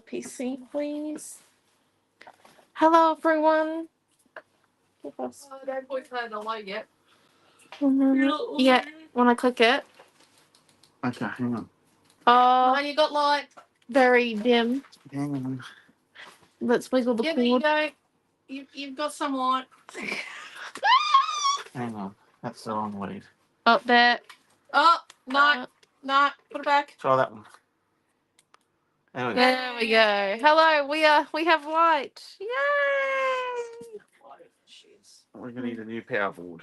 PC, please. Hello, everyone. Give us Don't point that the light yet. 1 minute. Yeah, when I click it. Okay, hang on. Oh, You got light. very dim. Hang on. Let's wiggle the Yeah, there you cord. go. You've got some light. Hang on. That's the wrong lead. Up there. Oh, no. No. Put it back. Try that one. There we go. There we go. Hello, we have light. Yay! We're gonna need a new power board.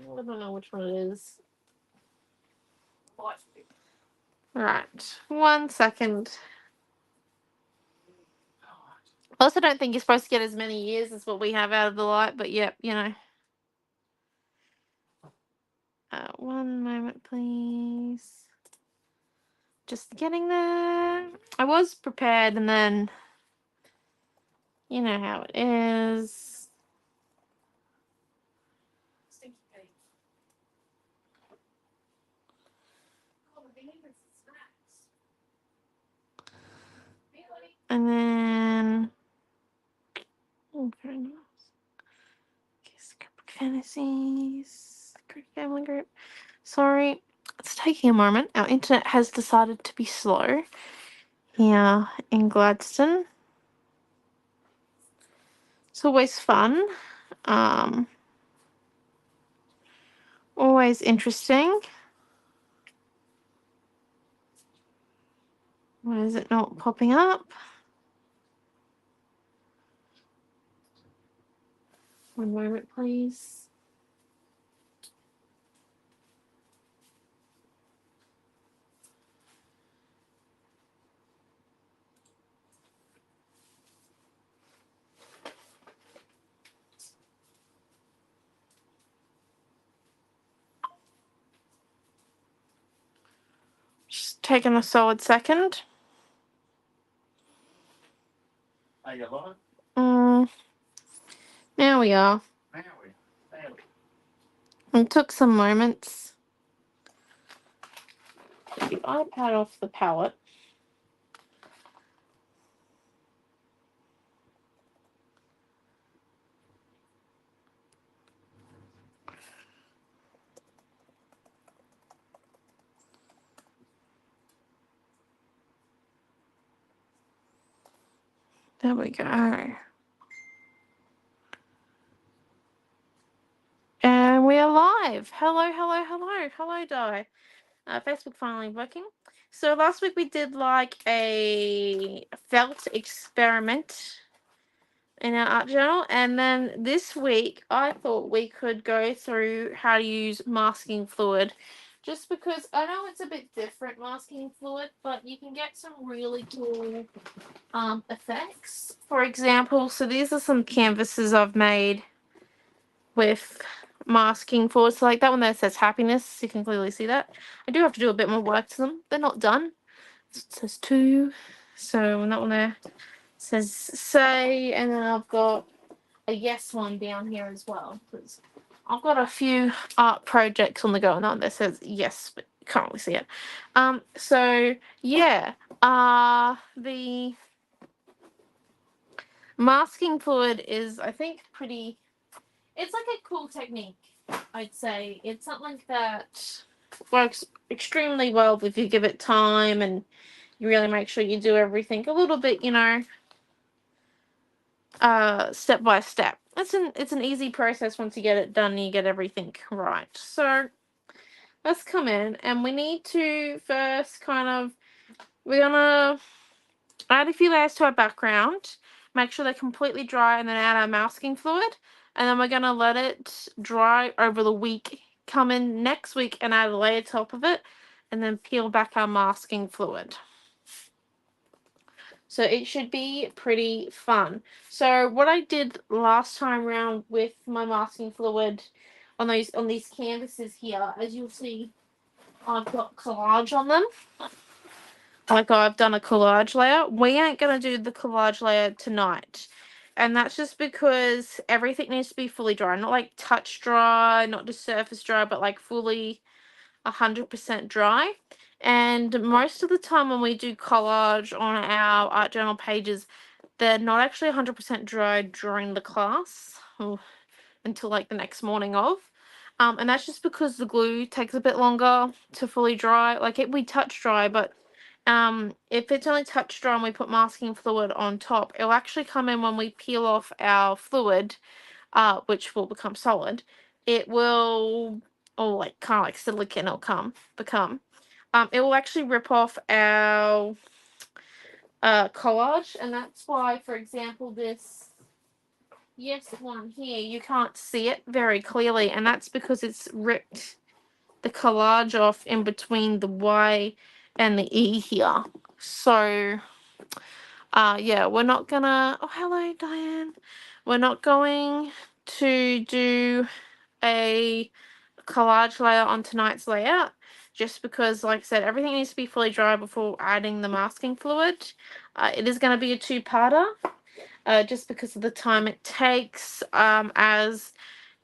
I don't know which one it is. Right. 1 second. I also don't think you're supposed to get as many years as what we have out of the light, but yep, you know. 1 moment, please. Just getting there. I was prepared, and then you know how it is. And then very nice. Okay, Scrapbook Fantasies. Great Gambling Group. Sorry, it's taking a moment. Our internet has decided to be slow here in Gladstone. It's always fun. Always interesting. Why is it not popping up? 1 moment, please. Just taking a solid second. Are you live? Now we are. It took some moments. Get the iPad off the palette. There we go. And we are live. Hello, hello, hello. Hello, Di. Facebook finally working. So last week we did like a felt experiment in our art journal, and then this week I thought we could go through how to use masking fluid, just because I know it's a bit different masking fluid, but you can get some really cool effects. For example, so these are some canvases I've made with masking fluid. So like that one there says happiness, you can clearly see that. I do have to do a bit more work to them. They're not done. It says 2. So and that one there says say, and then I've got a yes one down here as well, because I've got a few art projects on the go, and that one that says yes, but you can't really see it. So yeah, the masking fluid is, I think, pretty. It's like a cool technique, I'd say. It's something that works extremely well if you give it time and you really make sure you do everything a little bit, you know, step by step. It's an easy process once you get it done and you get everything right. So let's come in, and we need to first we're gonna add a few layers to our background, make sure they're completely dry, and then add our masking fluid. And then we're gonna let it dry over the week, come in next week and add a layer top of it, and then peel back our masking fluid. So it should be pretty fun. So what I did last time around with my masking fluid on these canvases here, as you'll see, I've got collage on them. Like I've done a collage layer. We ain't gonna do the collage layer tonight. And that's just because everything needs to be fully dry. Not like touch dry, not just surface dry, but like fully 100% dry. And most of the time when we do collage on our art journal pages, they're not actually 100% dry during the class or until like the next morning of. And that's just because the glue takes a bit longer to fully dry. Like we touch dry, but if it's only touch dry and we put masking fluid on top, it'll actually come in when we peel off our fluid, which will become solid. It will, or like kind of like silicone, it'll become. It will actually rip off our collage, and that's why, for example, this one here, you can't see it very clearly, and that's because it's ripped the collage off in between the Y and the E here. So yeah, we're not gonna, oh hello Diane, we're not going to do a collage layer on tonight's layout, just because, like I said, everything needs to be fully dry before adding the masking fluid. It is going to be a two-parter, just because of the time it takes, as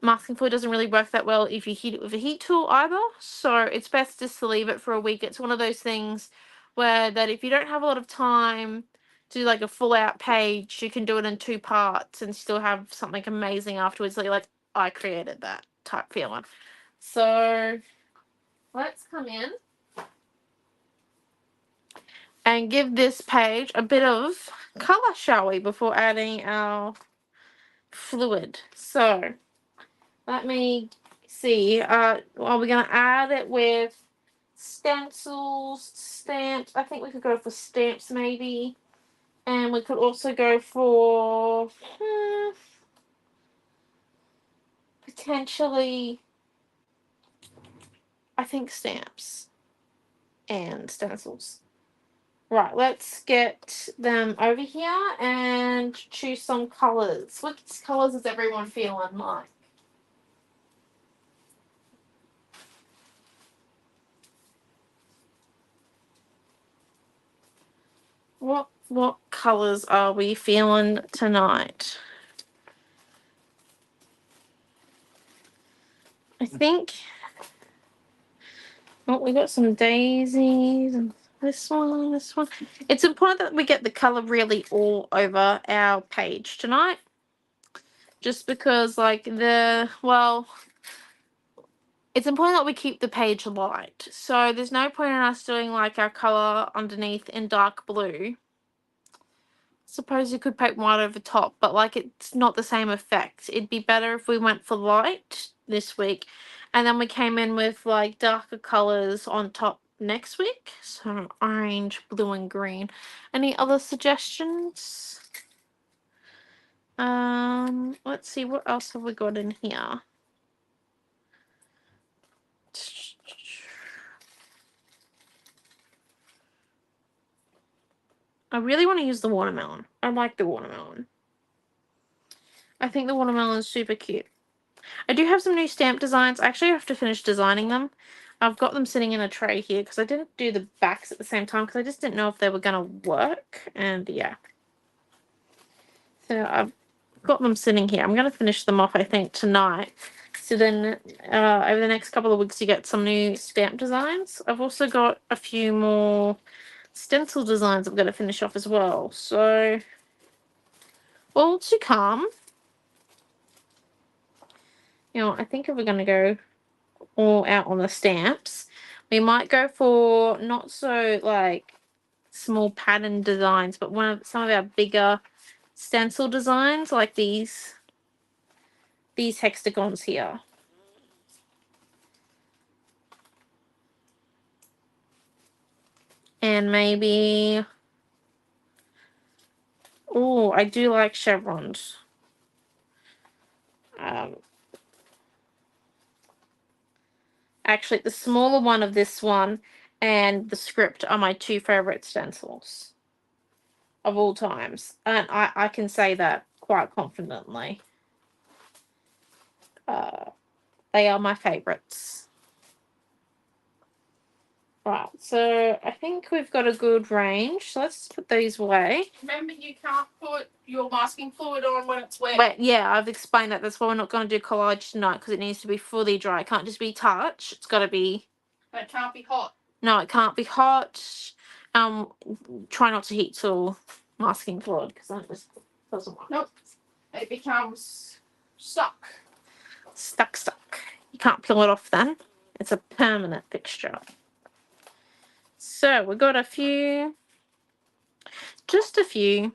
masking fluid doesn't really work that well if you heat it with a heat tool either, so it's best just to leave it for a week. It's one of those things where that if you don't have a lot of time to do like a full out page, you can do it in 2 parts and still have something amazing afterwards, like I created that type feeling. So let's come in and give this page a bit of colour, shall we, before adding our fluid. So let me see. Are we going to add it with stencils, stamps? I think we could go for stamps maybe. And we could also go for potentially, I think, stamps and stencils. Right, let's get them over here and choose some colours. What colours is everyone feeling like? What colours are we feeling tonight? I think, oh, we got some daisies and this one. It's important that we get the colour really all over our page tonight. Just because, like, it's important that we keep the page light. So there's no point in us doing, like, our colour underneath in dark blue. Suppose you could paint white over top, but, like, it's not the same effect. It'd be better if we went for light this week, and then we came in with, like, darker colours on top next week. So orange, blue, and green. Any other suggestions? Let's see, what else have we got in here? I really want to use the watermelon. I like the watermelon. I think the watermelon is super cute. I do have some new stamp designs. I actually have to finish designing them. I've got them sitting in a tray here because I didn't do the backs at the same time because I just didn't know if they were going to work. And yeah. So I've got them sitting here. I'm going to finish them off, I think, tonight. So then over the next couple of weeks you get some new stamp designs. I've also got a few more stencil designs I'm going to finish off as well. So all to come. You know, I think if we're going to go all out on the stamps, we might go for not so like small pattern designs, but some of our bigger stencil designs, like these hexagons here. And maybe, oh, I do like chevrons. Actually, the smaller one of this one and the script are my 2 favorite stencils of all times. And I can say that quite confidently. They are my favorites. Right, so I think we've got a good range. So let's put these away. Remember, you can't put your masking fluid on when it's wet. Yeah, I've explained that. That's why we're not going to do collage tonight, because it needs to be fully dry. It can't just be touch. It's got to be But it can't be hot. No, it can't be hot. Try not to heat till masking fluid because that just doesn't work. Nope. It becomes stuck. Stuck. You can't peel it off then. It's a permanent fixture. So we got a few, just a few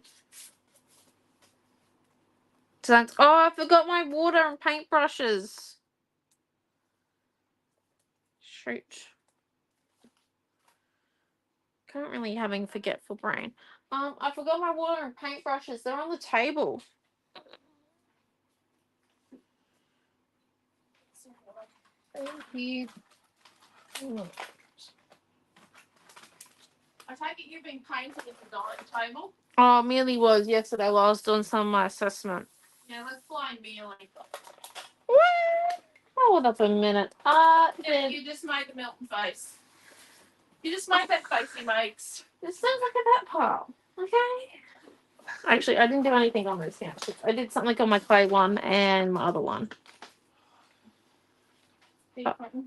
designs. Oh, I forgot my water and paintbrushes. Shoot. Currently having forgetful brain. I forgot my water and paintbrushes. They're on the table. Thank you. I take it you've been painting at the dining table. Oh, Mealy was yesterday while I was doing some of my assessment. Yeah, let's fly Mealy. What? Hold up a minute. Yeah, you just made the Milton face. You just made that face he makes. This sounds like a that pile. Okay. Actually, I didn't do anything on those stamps. I did something on my clay one and my other one.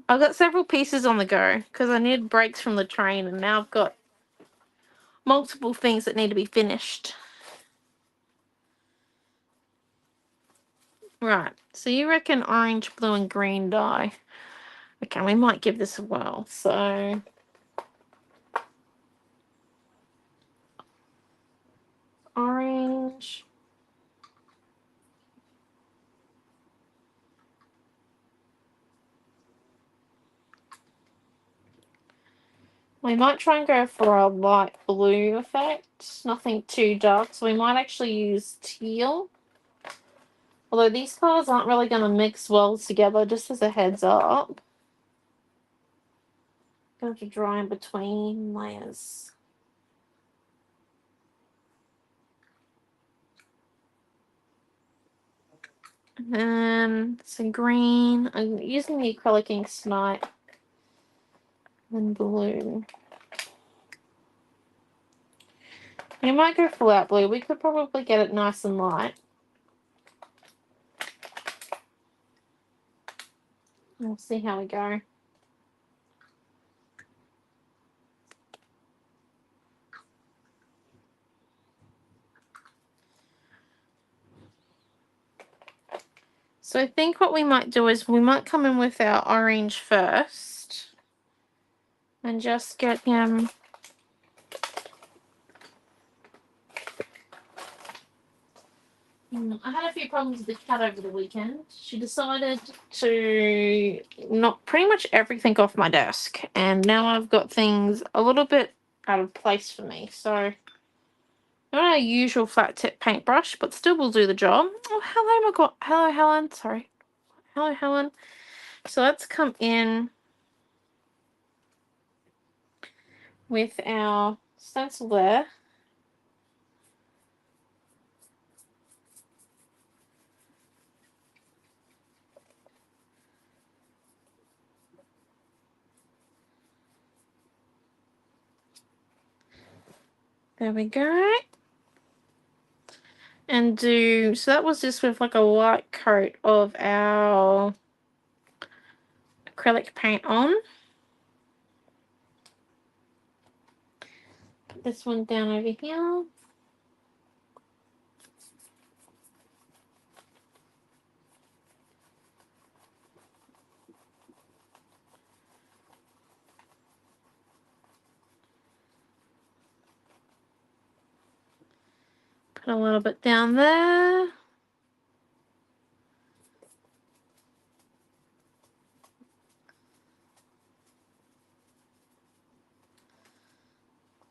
I've got several pieces on the go because I need breaks from the train, and now I've got multiple things that need to be finished. Right. So you reckon orange, blue, and green dye? Okay, we might give this a whirl. So orange. We might try and go for a light blue effect. Nothing too dark. So we might actually use teal. Although these colours aren't really going to mix well together, just as a heads up. Going to dry in between layers. And then some green. I'm using the acrylic inks tonight. And blue. We might go full out blue. We could probably get it nice and light. We'll see how we go. So I think what we might do is we might come in with our orange first. And just get him... I had a few problems with the cat over the weekend. She decided to knock pretty much everything off my desk. And now I've got things a little bit out of place for me. So, not our usual flat tip paintbrush, but still will do the job. Oh, hello, my God. Hello, Helen. Sorry. Hello, Helen. So let's come in with our stencil there. There we go. And so that was just with like a light coat of our acrylic paint on. Put this one down over here. Put a little bit down there.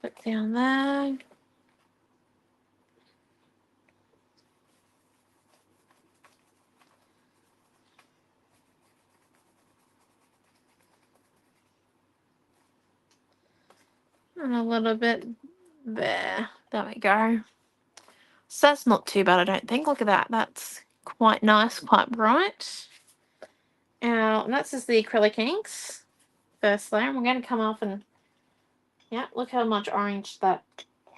Put down there. And a little bit there. There we go. So that's not too bad, I don't think. Look at that. That's quite nice, quite bright. And that's just the acrylic inks. First layer. And we're going to come off and, yeah, look how much orange that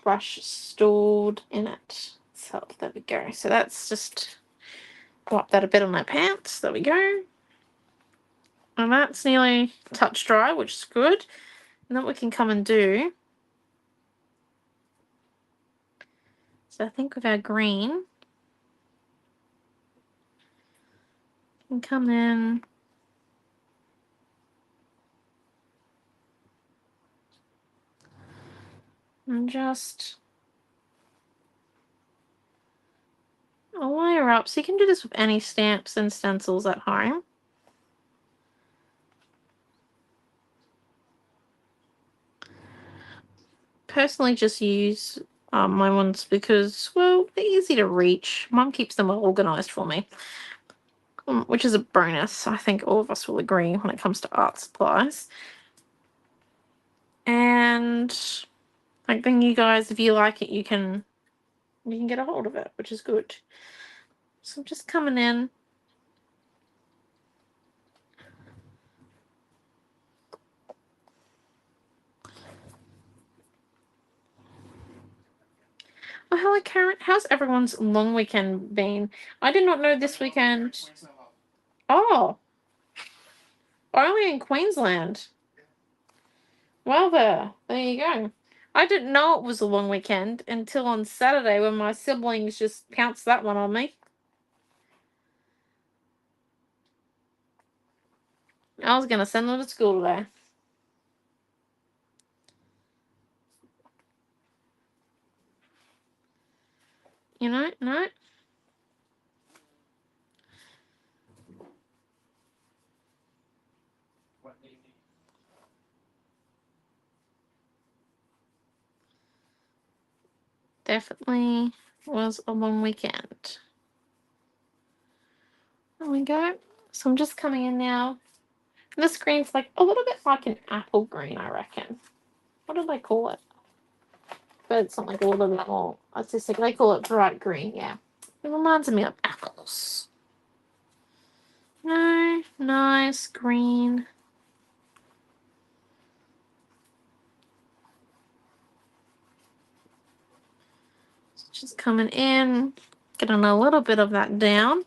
brush stored in it. So there we go. So that's just wipe that a bit on my pants. There we go. And that's nearly touch dry, which is good. And then what we can come and do, so I think with our green, we can come in and just layer up. So you can do this with any stamps and stencils at home. Personally just use my ones because, well, they're easy to reach. Mum keeps them all organised for me, which is a bonus. I think all of us will agree when it comes to art supplies. And like, then you guys, if you like it, you can get a hold of it, which is good. So I'm just coming in. Oh, hello, Karen. How's everyone's long weekend been? I did not know this weekend. Oh, only in Queensland. Well, there you go. I didn't know it was a long weekend until on Saturday when my siblings just pounced that one on me. I was going to send them to school today. You know, no. Definitely was a long weekend. There we go. So I'm just coming in now. This green's like a little bit like an apple green, I reckon. What do they call it? But it's not like a little bit more artistic. They call it bright green, yeah. It reminds me of apples. No, nice green. Just coming in, getting a little bit of that down.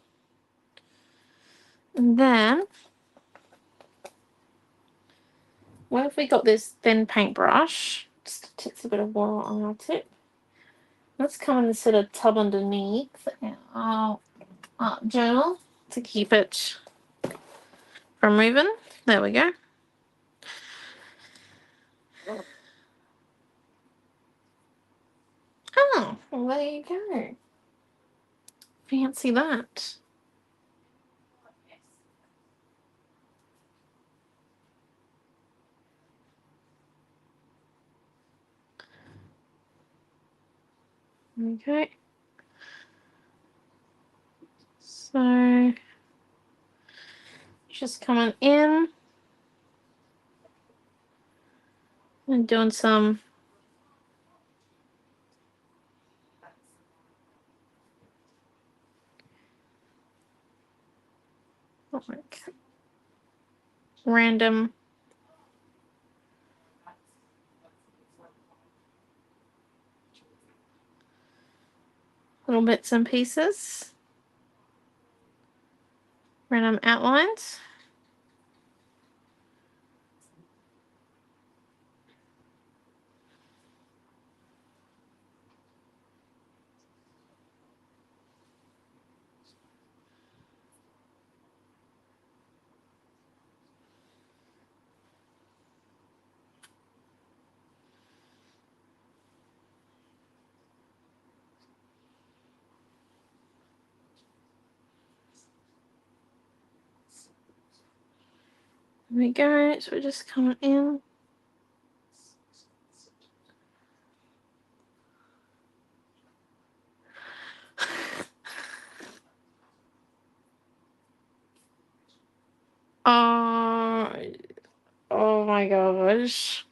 And then, what if we got this thin paintbrush? Just takes a bit of water on our tip. Let's come and set a tub underneath our art journal to keep it from moving. There we go. Oh, well, there you go. Fancy that. Okay. So, just coming in and doing some like random little bits and pieces, random outlines. There we go. So we're just coming in. Oh, oh my gosh.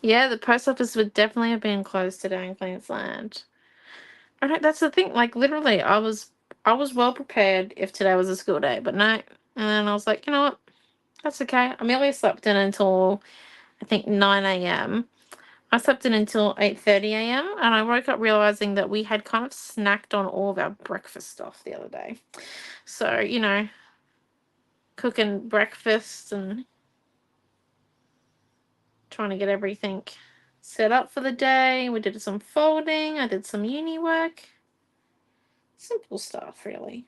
Yeah, the post office would definitely have been closed today in Queensland. I know, that's the thing. Like, literally, I was well prepared if today was a school day, but no. And then I was like, you know what? That's okay. Amelia slept in until I think 9 a.m. I slept in until 8:30 a.m. and I woke up realizing that we had kind of snacked on all of our breakfast stuff the other day. So, you know, cooking breakfast and trying to get everything set up for the day. We did some folding. I did some uni work. Simple stuff, really.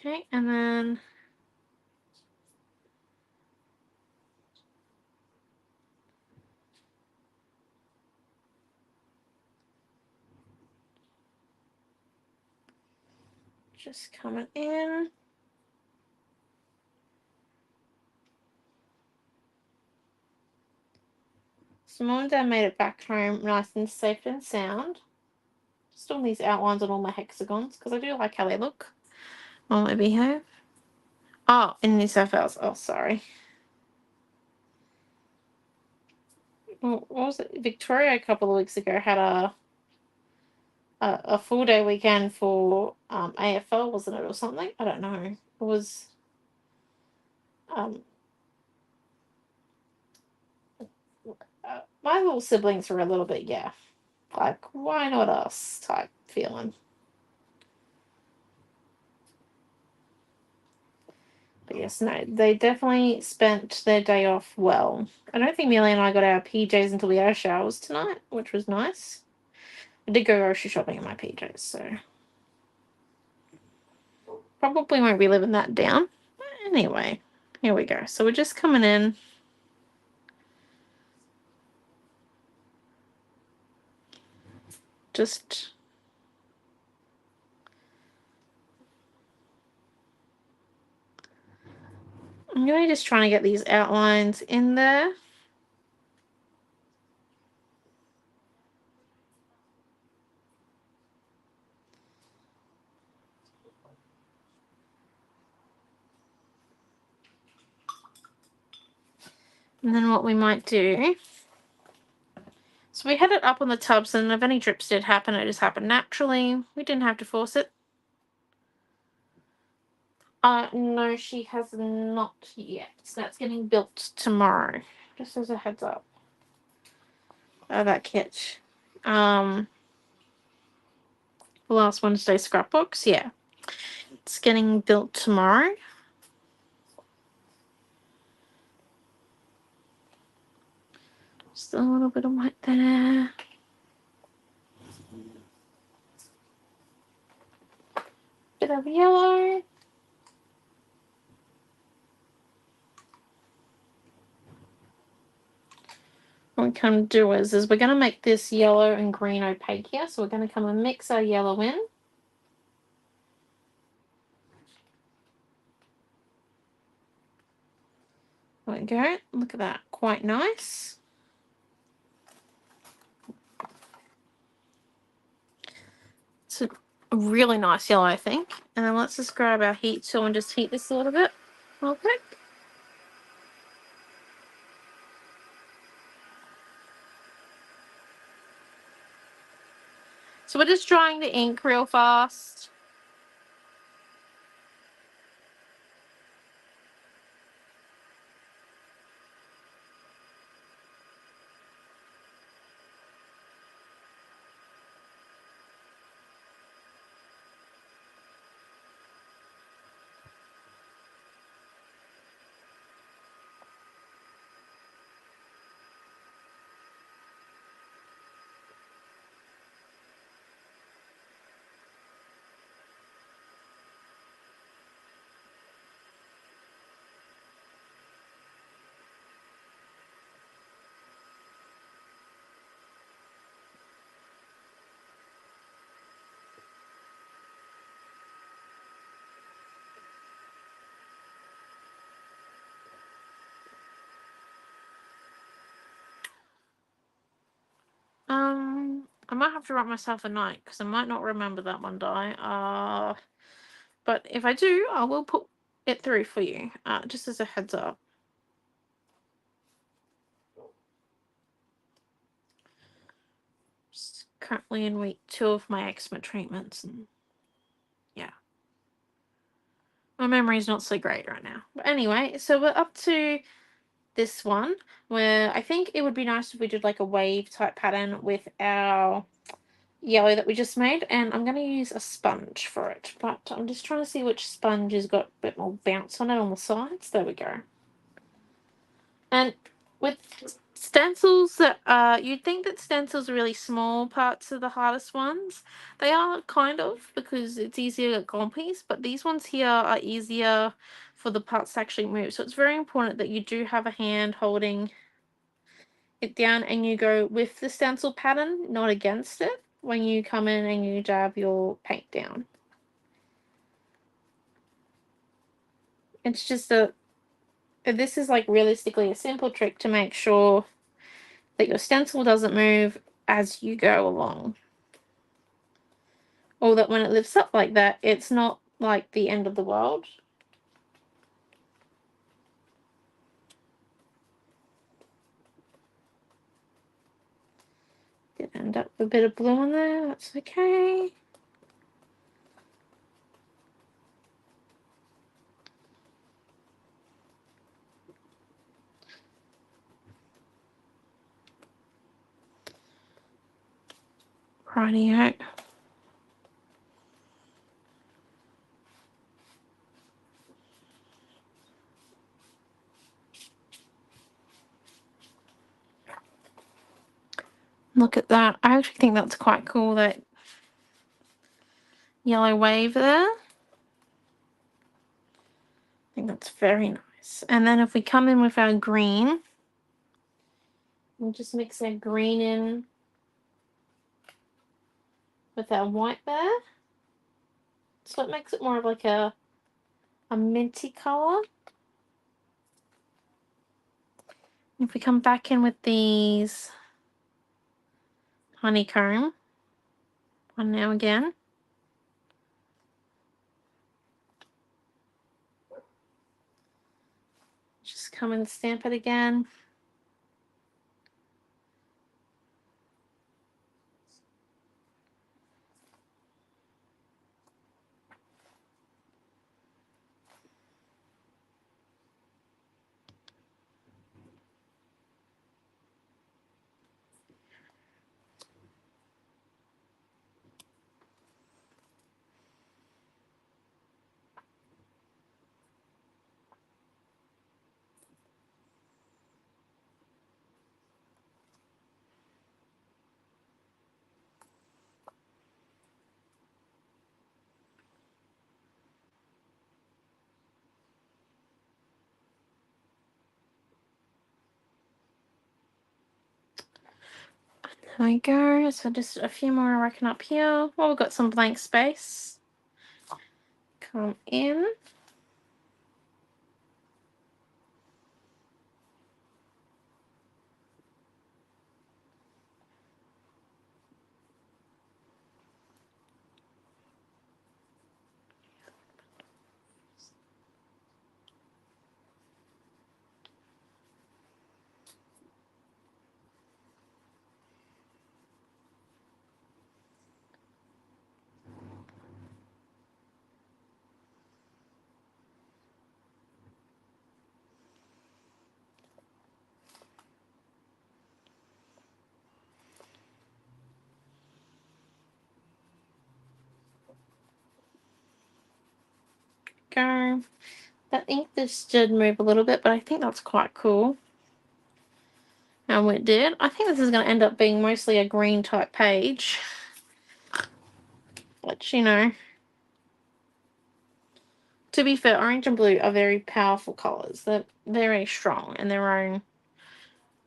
Okay, and then just coming in. So Mum and Dad made it back home nice and safe and sound. Just doing these outlines on all my hexagons because I do like how they look on my beehive. Oh, in these FLs. Oh, sorry. What was it? Victoria a couple of weeks ago had a full day weekend for AFL, wasn't it, or something? I don't know. It was my little siblings were a little bit, yeah, like, why not us type feeling. But yes, no, they definitely spent their day off well. I don't think Millie and I got our PJs until we had our showers tonight, which was nice. I did go grocery shopping in my PJs, so probably won't be living that down. But anyway, here we go. So we're just coming in. I'm really just trying to get these outlines in there. And then what we might do, so we had it up on the tubs, and if any drips did happen, it just happened naturally. We didn't have to force it. No, she has not yet. So that's getting built tomorrow. Just as a heads up. That kit. Last Wednesday scrapbooks, yeah. It's getting built tomorrow. Just a little bit of white there. Bit of yellow. What we can do is we're going to make this yellow and green opaque here. So we're going to come and mix our yellow in. There we go. Look at that. Quite nice. It's a really nice yellow, I think. And then let's just grab our heat tool and just heat this a little bit. Okay. So we're just drying the ink real fast. I might have to write myself a note because I might not remember that one day. But if I do, I will put it through for you. Just as a heads up. Just currently in week 2 of my eczema treatments, and yeah, my memory's not so great right now. But anyway, so we're up to this one, where I think it would be nice if we did like a wave type pattern with our yellow that we just made. And I'm going to use a sponge for it, but I'm just trying to see which sponge has got a bit more bounce on it on the sides. There we go. And with stencils that you'd think that stencils are really small parts are the hardest ones. They are kind of, because it's easier to get glompies, but these ones here are easier for the parts to actually move. So it's very important that you do have a hand holding it down and you go with the stencil pattern, not against it, when you come in and you dab your paint down. It's just this is like realistically a simple trick to make sure that your stencil doesn't move as you go along. Or that when it lifts up like that, it's not like the end of the world. Did end up with a bit of blue on there, that's okay. Rightio. Look at that. I actually think that's quite cool, that yellow wave there. I think that's very nice. And then if we come in with our green, we'll just mix our green in with our white there. So it makes it more of like a minty colour. If we come back in with these honeycomb on now again. Just come and stamp it again. There we go. So just a few more, I reckon, up here. Well, we've got some blank space. Come in. Go. That ink just did move a little bit, but I think that's quite cool. And it did. I think this is going to end up being mostly a green type page. But, you know, to be fair, orange and blue are very powerful colours. They're very strong in their own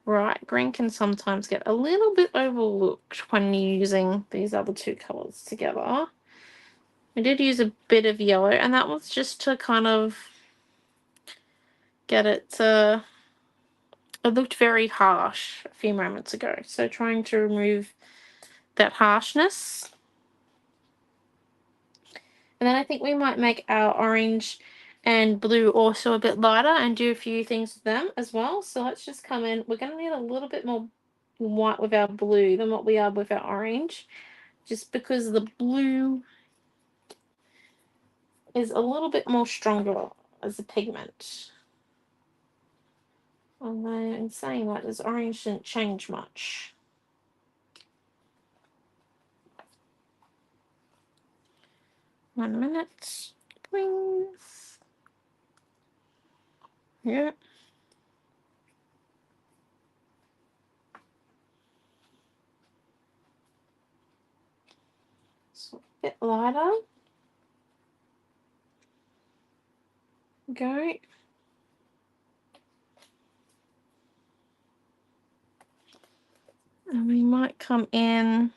right. Green can sometimes get a little bit overlooked when you're using these other two colours together. I did use a bit of yellow, and that was just to kind of get it to... It looked very harsh a few moments ago, so trying to remove that harshness. And then I think we might make our orange and blue also a bit lighter and do a few things with them as well. So let's just come in. We're going to need a little bit more white with our blue than what we are with our orange, just because the blue is a little bit more stronger as a pigment. Although in saying that, this orange didn't change much. One minute, please. Yep. So a bit lighter. Go. And we might come in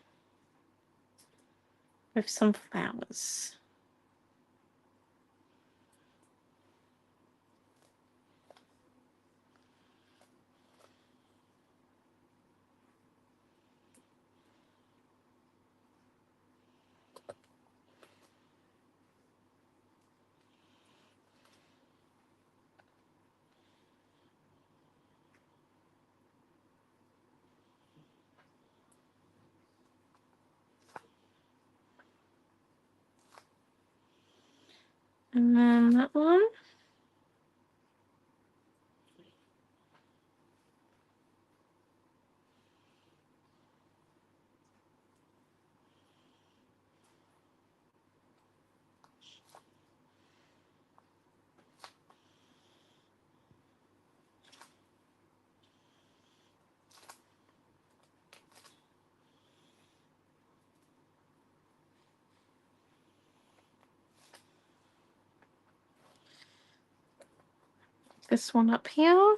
with some flowers. And then that one. This one up here.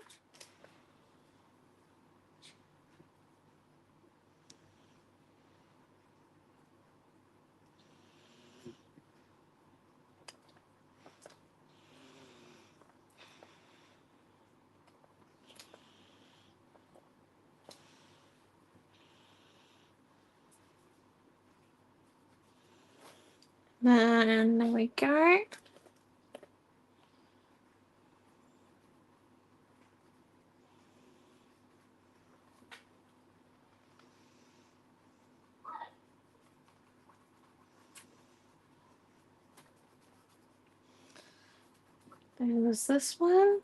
And there we go. There's this one.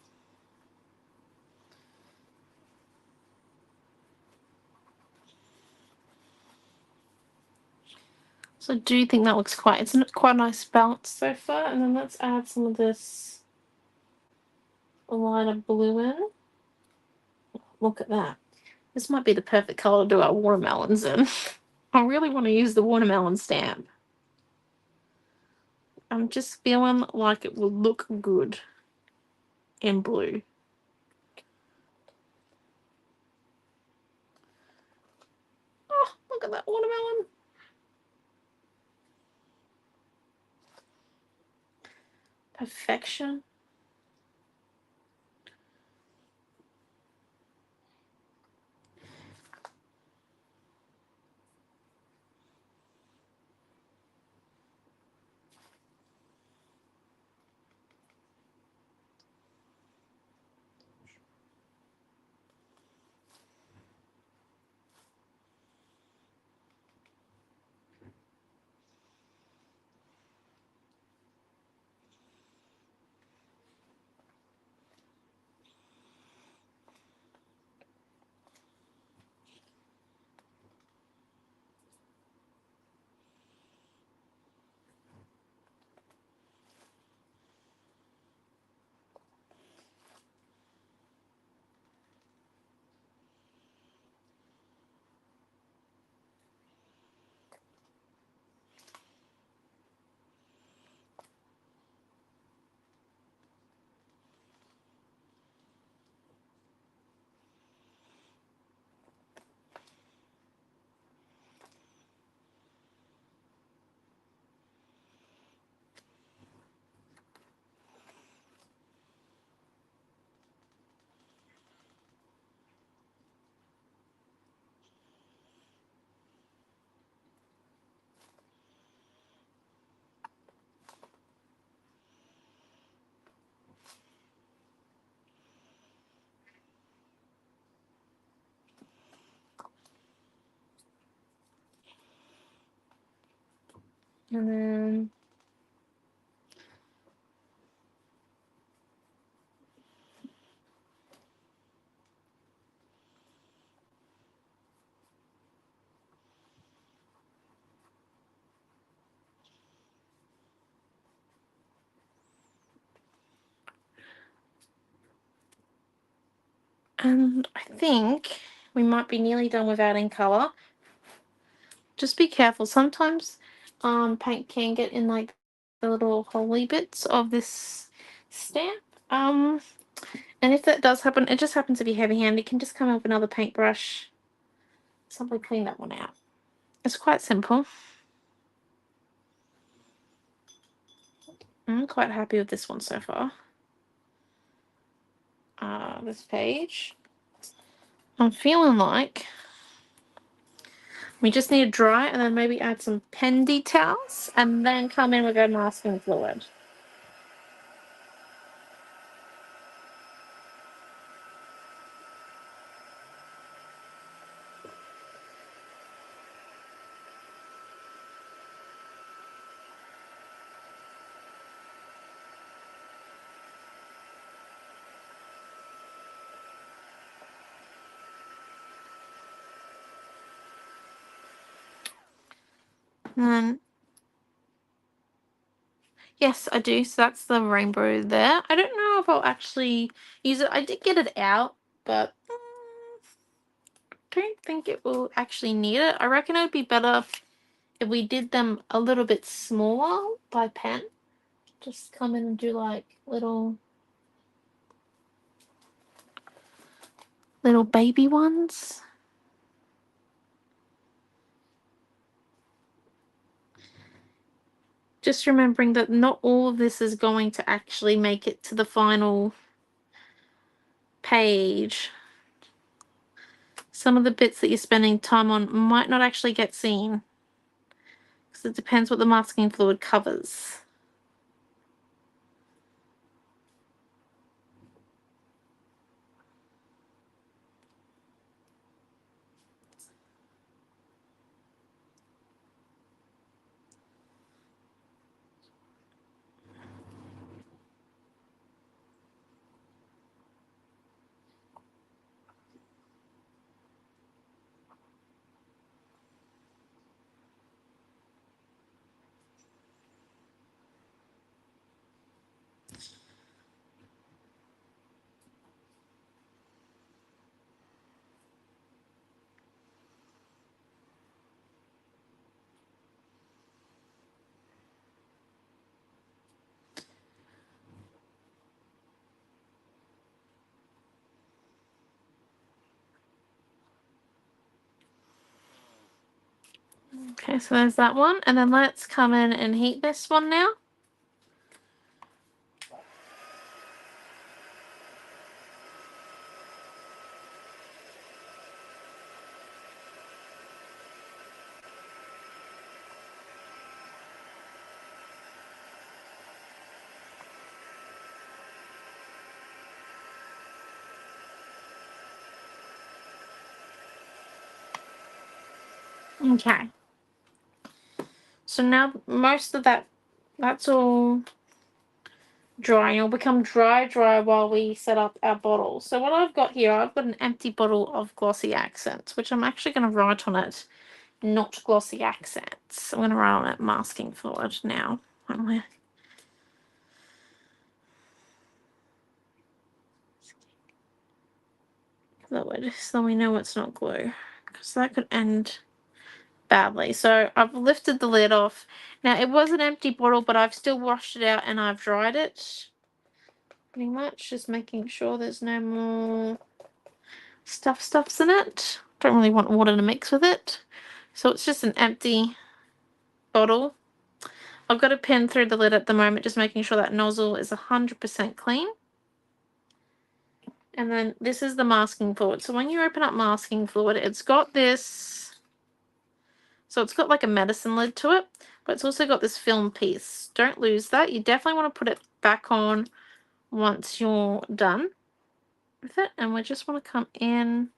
So I do think that looks it's quite a nice balance so far. And then let's add some of this lighter blue in. Look at that. This might be the perfect color to do our watermelons in. I really want to use the watermelon stamp. I'm just feeling like it will look good in blue. Oh, look at that watermelon. Perfection. And then And I think we might be nearly done with adding colour. Just be careful. Sometimes paint can get in like the little holy bits of this stamp. And if that does happen, it just happens to be heavy-handed. You can just come up with another paintbrush. Simply clean that one out. It's quite simple. I'm quite happy with this one so far. This page. I'm feeling like we just need to dry and then maybe add some pen details and then come in with our masking fluid. And then, yes, I do. So that's the rainbow there. I don't know if I'll actually use it. I did get it out, but don't think it will actually need it. I reckon it would be better if we did them a little bit smaller by pen. Just come in and do like little baby ones. Just remembering that not all of this is going to actually make it to the final page. Some of the bits that you're spending time on might not actually get seen, because it depends what the masking fluid covers. Okay, so there's that one. And then let's come in and heat this one now. Okay. So now most of that's all dry. It'll become dry while we set up our bottle. So what I've got here, I've got an empty bottle of glossy accents, which I'm actually going to write on it, not glossy accents. I'm going to write on it masking fluid now. Fluid, so we know it's not glue, because that could end badly. So I've lifted the lid off. Now it was an empty bottle, but I've still washed it out and I've dried it. Pretty much, just making sure there's no more stuffs in it. Don't really want water to mix with it. So it's just an empty bottle. I've got a pin through the lid at the moment, just making sure that nozzle is 100% clean. And then this is the masking fluid. So when you open up masking fluid, it's got this, so it's got like a medicine lid to it, but it's also got this film piece. Don't lose that. You definitely want to put it back on once you're done with it. And we just want to come in.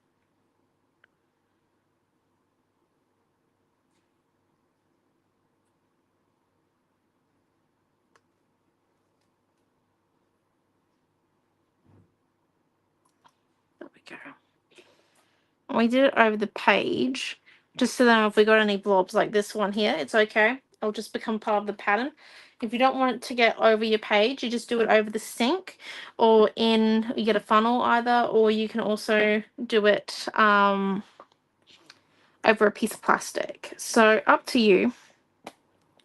There we go. We did it over the page, just so that if we got any blobs like this one here, it's okay. it'll just become part of the pattern. If you don't want it to get over your page, you just do it over the sink, or you get a funnel either, or you can also do it over a piece of plastic. So up to you.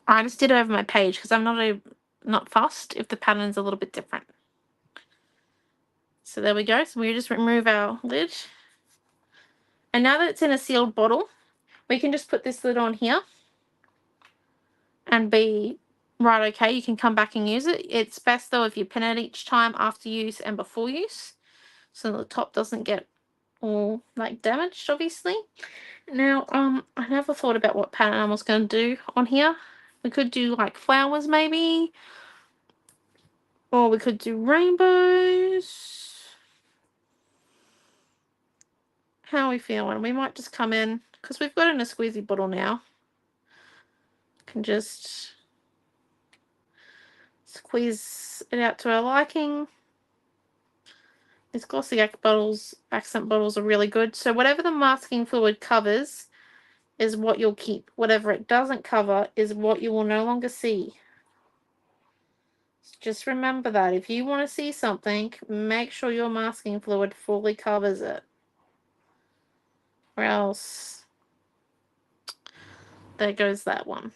I just did it over my page because I'm not fussed if the pattern's a little bit different. So there we go. So we just remove our lid. And now that it's in a sealed bottle, we can just put this lid on here and be right okay. You can come back and use it. It's best though if you pin it each time after use and before use, so the top doesn't get all like damaged, obviously. Now, I never thought about what pattern I was going to do on here. We could do like flowers maybe, or we could do rainbows. How are we feeling? We might just come in, because we've got it in a squeezy bottle now. Can just squeeze it out to our liking. These glossy accent bottles are really good. So whatever the masking fluid covers is what you'll keep. Whatever it doesn't cover is what you will no longer see. Just remember that. If you want to see something, make sure your masking fluid fully covers it. Or else, there goes that one.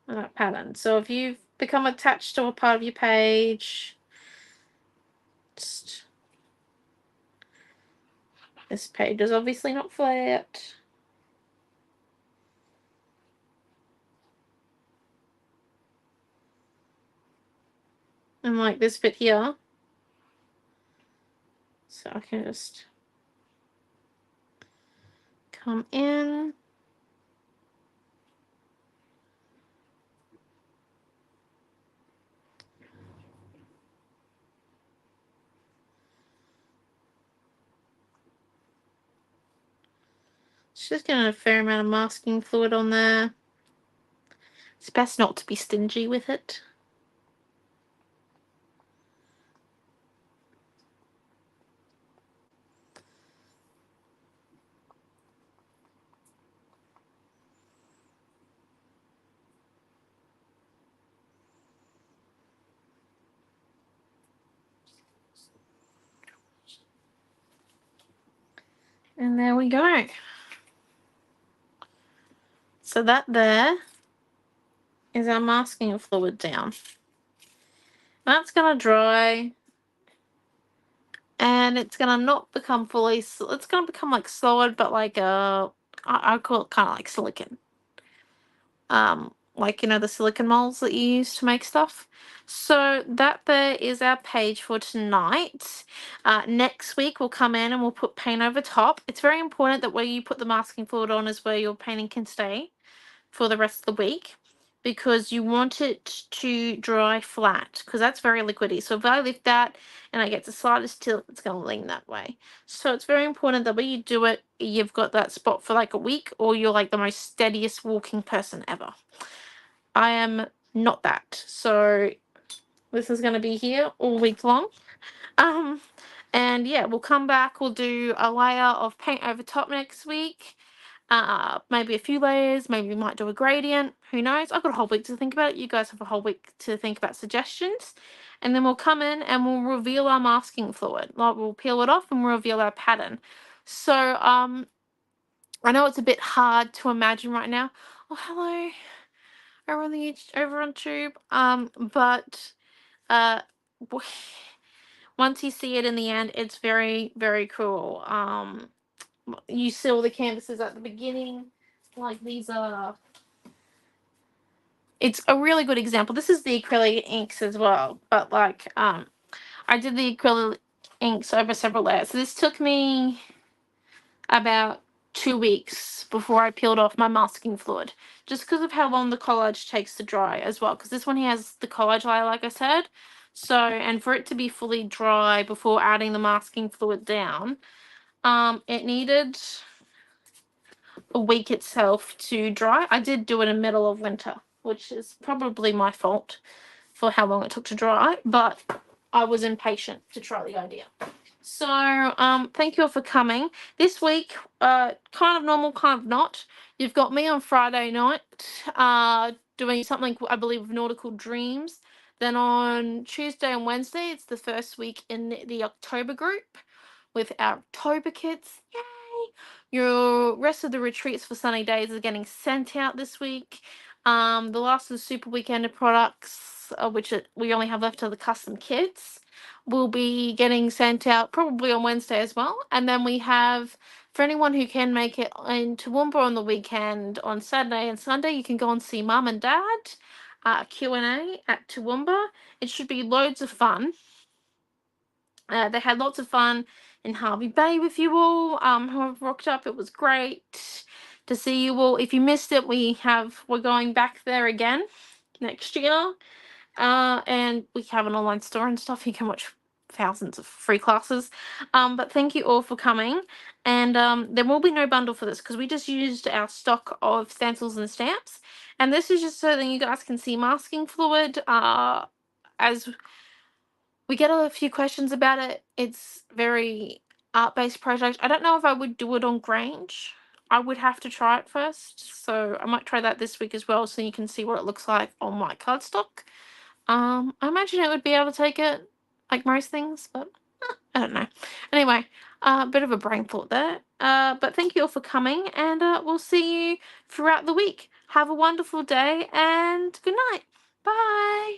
That pattern. So if you've become attached to a part of your page, just, this page is obviously not flat. And like this bit here. So I can just come in. Just getting a fair amount of masking fluid on there. It's best not to be stingy with it. And there we go. So that there is our masking fluid down. That's going to dry. And it's going to not become fully, it's going to become like solid, but like I call it kind of like silicon. Like, you know, the silicon molds that you use to make stuff. So that there is our page for tonight. Next week we'll come in and we'll put paint over top. It's very important that where you put the masking fluid on is where your painting can stay for the rest of the week, because you want it to dry flat, because that's very liquidy. So if I lift that and I get the slightest tilt, it's going to lean that way. So it's very important that when you do it, you've got that spot for like a week, or you're like the most steadiest walking person ever. I am not that. So this is going to be here all week long. And yeah, we'll come back. We'll do a layer of paint over top next week. Maybe a few layers. Maybe we might do a gradient. Who knows? I've got a whole week to think about it. You guys have a whole week to think about suggestions. And then we'll come in and we'll reveal our masking fluid. Like, we'll peel it off and we'll reveal our pattern. So, I know it's a bit hard to imagine right now. Oh, hello. Over on Tube. But once you see it in the end, it's very, very cool. You see all the canvases at the beginning, like these are. It's a really good example. This is the acrylic inks as well, but like I did the acrylic inks over several layers. So this took me about 2 weeks before I peeled off my masking fluid, just because of how long the collage takes to dry as well, because this one has the collage layer, like I said. So, and for it to be fully dry before adding the masking fluid down, it needed a week itself to dry. I did do it in the middle of winter, which is probably my fault for how long it took to dry, but I was impatient to try the idea. So, thank you all for coming. This week, kind of normal, kind of not. You've got me on Friday night, doing something I believe with Nautical Dreams. Then on Tuesday and Wednesday, it's the first week in the October group with our October kids. Yay! Your rest of the retreats for sunny days are getting sent out this week. The last of the Super Weekender products, we only have left are the custom kits, will be getting sent out probably on Wednesday as well. And then we have, for anyone who can make it in Toowoomba on the weekend, on Saturday and Sunday, you can go and see Mum and Dad, Q&A at Toowoomba. It should be loads of fun. They had lots of fun in Harvey Bay with you all. Who have rocked up. It was great to see you all. If you missed it, we're going back there again next year. And we have an online store and stuff. You can watch thousands of free classes. But thank you all for coming. And there will be no bundle for this because we just used our stock of stencils and stamps. And this is just so that you guys can see masking fluid. As we get a few questions about it. It's very art-based project. I don't know if I would do it on Grange. I would have to try it first. So I might try that this week as well so you can see what it looks like on my cardstock. I imagine it would be able to take it like most things, but I don't know. Anyway, a bit of a brain thought there. But thank you all for coming, and we'll see you throughout the week. Have a wonderful day and good night. Bye.